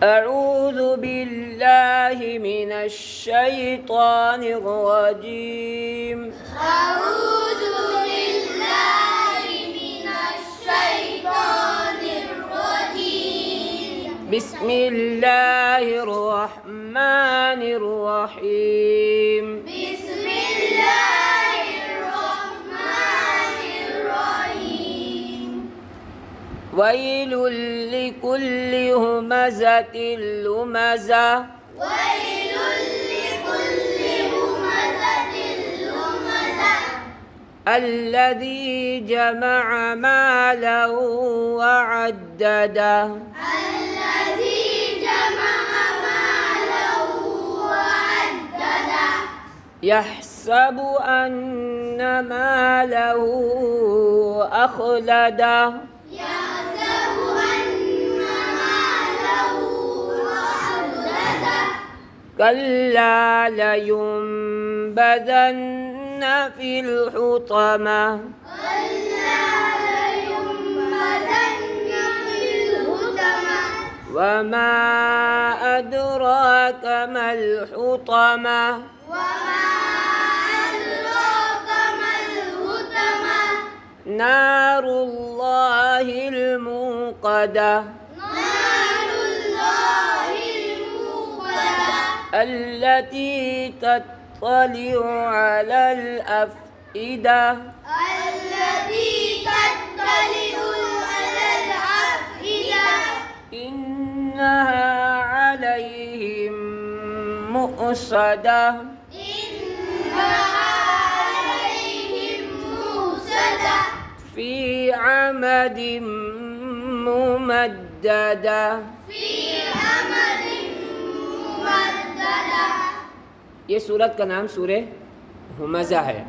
أعوذ بالله من الشيطان الرجيم. أعوذ بالله من الشيطان الرجيم. بسم الله الرحمن الرحيم. بسم الله الرحمن الرحيم. ويل لكل همزة لمزة ويل لكل همزة لمزة الذي جمع مالا وعدده الذي جمع ماله وعدده يحسب أن ماله أخلده يحسب أن ماله أخلده كلا لينبذن في الحطمة كلا لينبذن في الحطمة وما أدراك ما الحطمة وما أدراك ما الحطمة نار الله الموقدة نار الله الموقدة التي تطلع على الأفئدة التي تطلع على الأفئدة إنها عليهم مؤصدة إنها عليهم موسدة في عمد ممددة. في أمد ممددة. یہ سورت کا نام سورہ ہمزہ ہے۔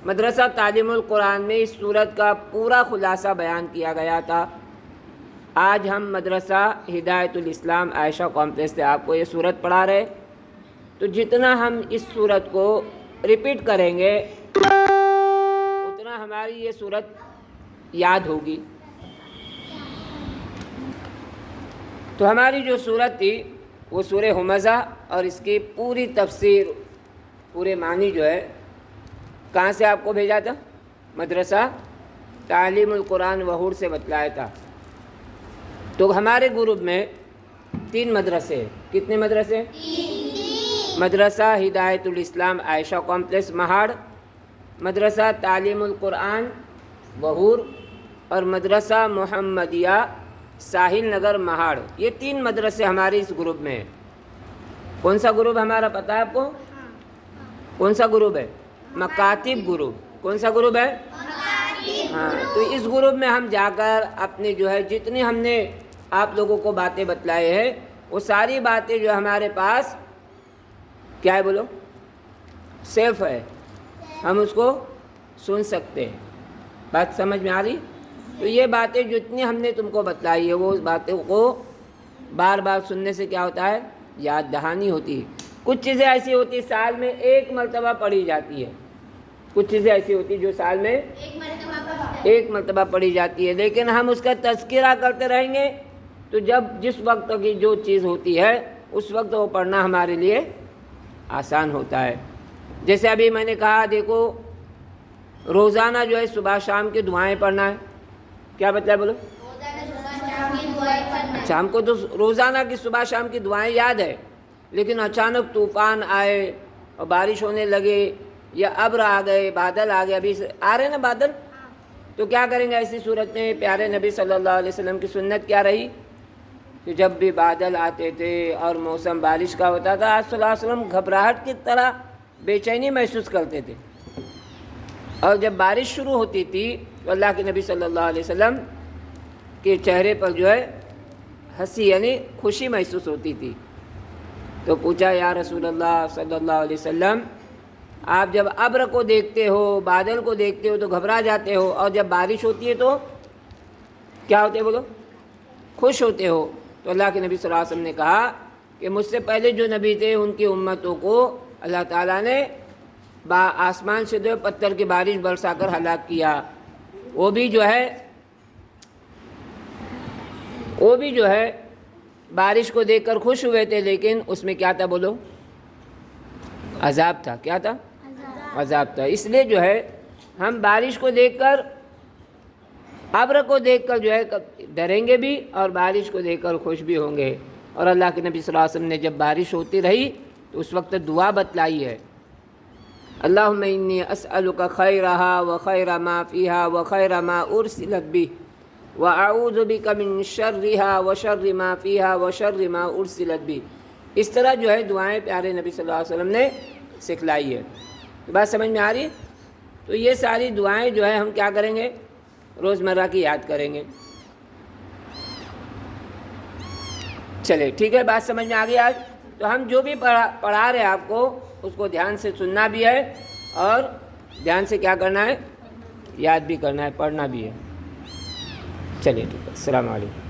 مدرسہ تعلیم القرآن میں اس سورت کا پورا خلاصہ بیان کیا گیا تھا۔ آج ہم مدرسہ ہدایت الاسلام عائشہ کمپلیکس سے آپ کو یہ سورت پڑھا رہے، تو جتنا ہم اس سورت کو ریپیٹ کریں گے اتنا ہماری یہ سورت یاد ہوگی۔ تو ہماری جو سورت تھی وہ سورہ ہمزہ، اور اس کی پوری تفسیر، پورے معنی جو ہے کہاں سے آپ کو بھیجا تھا؟ مدرسہ تعلیم القرآن وہور سے بتلایا تھا۔ تو ہمارے گروپ میں 3 مدرسے، کتنے مدرسے؟ مدرسہ ہدایت الاسلام عائشہ کمپلیکس مہاڑ، مدرسہ تعلیم القرآن وہور، اور مدرسہ محمدیہ ساحل نگر مہاڑ۔ یہ 3 مدرسے ہمارے اس گروپ میں ہیں۔ کون سا گروپ ہمارا پتہ ہے آپ کو؟ کون سا گروپ ہے؟ مکاتب گروپ۔ کون سا گروپ ہے؟ ہاں، تو اس گروپ میں ہم جا کر اپنے جو ہے جتنی ہم نے آپ لوگوں کو باتیں بتلائے ہیں وہ ساری باتیں جو ہمارے پاس کیا ہے بولو؟ سیف ہے، ہم اس کو سن سکتے ہیں۔ بات سمجھ میں آ رہی؟ تو یہ باتیں جتنی ہم نے تم کو بتلائی ہے وہ اس باتوں کو بار بار سننے سے کیا ہوتا ہے؟ یاد دہانی ہوتی ہے۔ کچھ چیزیں ایسی ہوتی ہیں سال میں 1 مرتبہ پڑھی جاتی ہے، کچھ چیزیں ایسی ہوتی ہیں جو سال میں 1 مرتبہ پڑھی جاتی ہے، لیکن ہم اس کا تذکرہ کرتے رہیں گے تو جس وقت کی جو چیز ہوتی ہے اس وقت وہ پڑھنا ہمارے لیے آسان ہوتا ہے۔ جیسے ابھی میں نے کہا دیکھو روزانہ جو ہے صبح شام کی دعائیں پڑھنا ہے۔ کیا بتایا بولو؟ اچھا، ہم کو تو روزانہ کی صبح شام کی دعائیں یاد ہے، لیکن اچانک طوفان آئے اور بارش ہونے لگے یا ابر آ گئے، بادل آ گئے، ابھی آ رہے نا بادل، تو کیا کریں گے ایسی صورت میں؟ پیارے نبی صلی اللہ علیہ وسلم کی سنت کیا رہی کہ جب بھی بادل آتے تھے اور موسم بارش کا ہوتا تھا آپ صلی اللہ علیہ وسلم گھبراہٹ کی طرح بے چینی محسوس کرتے تھے، اور جب بارش شروع ہوتی تھی تو اللہ کے نبی صلی اللہ علیہ وسلم کے چہرے پر جو ہے ہنسی یعنی خوشی محسوس ہوتی تھی۔ تو پوچھا یا رسول اللہ صلی اللہ علیہ وسلم، آپ جب ابر کو دیکھتے ہو، بادل کو دیکھتے ہو تو گھبرا جاتے ہو، اور جب بارش ہوتی ہے تو کیا ہوتے بولو؟ خوش ہوتے ہو۔ تو اللہ کے نبی صلی اللہ علیہ وسلم نے کہا کہ مجھ سے پہلے جو نبی تھے ان کی امتوں کو اللہ تعالیٰ نے آسمان سے جو پتھر کی بارش برسا کر ہلاک کیا، وہ بھی جو ہے بارش کو دیکھ کر خوش ہوئے تھے، لیکن اس میں کیا تھا بولو؟ عذاب تھا. کیا تھا؟ عذاب تھا. اس لیے جو ہے ہم بارش کو دیکھ کر، ابر کو دیکھ کر جو ہے ڈریں گے بھی، اور بارش کو دیکھ کر خوش بھی ہوں گے. اور اللہ کے نبی صلی اللہ علیہ وسلم نے جب بارش ہوتی رہی تو اس وقت دعا بتلائی ہے، اللہم انی اسألک خیرہا و خیر ما فیہا و خیر ما ارسلت بہ واعوذ بک من شرہا و شر ما فیہا و شر ما ارسلت بہ. اس طرح جو ہے دعائیں پیارے نبی صلی اللہ علیہ وسلم نے سکھلائی ہے. بات سمجھ میں آ رہی؟ تو یہ ساری دعائیں جو ہے ہم کیا کریں گے؟ روزمرہ کی یاد کریں گے. چلے ٹھیک ہے، بات سمجھ میں آ گئی آج؟ تو ہم جو بھی پڑھا رہے ہیں آپ کو، اس کو دھیان سے سننا بھی ہے اور دھیان سے کیا کرنا ہے؟ یاد بھی کرنا ہے، پڑھنا بھی ہے. چلیے ٹھیک ہے، السلام علیکم.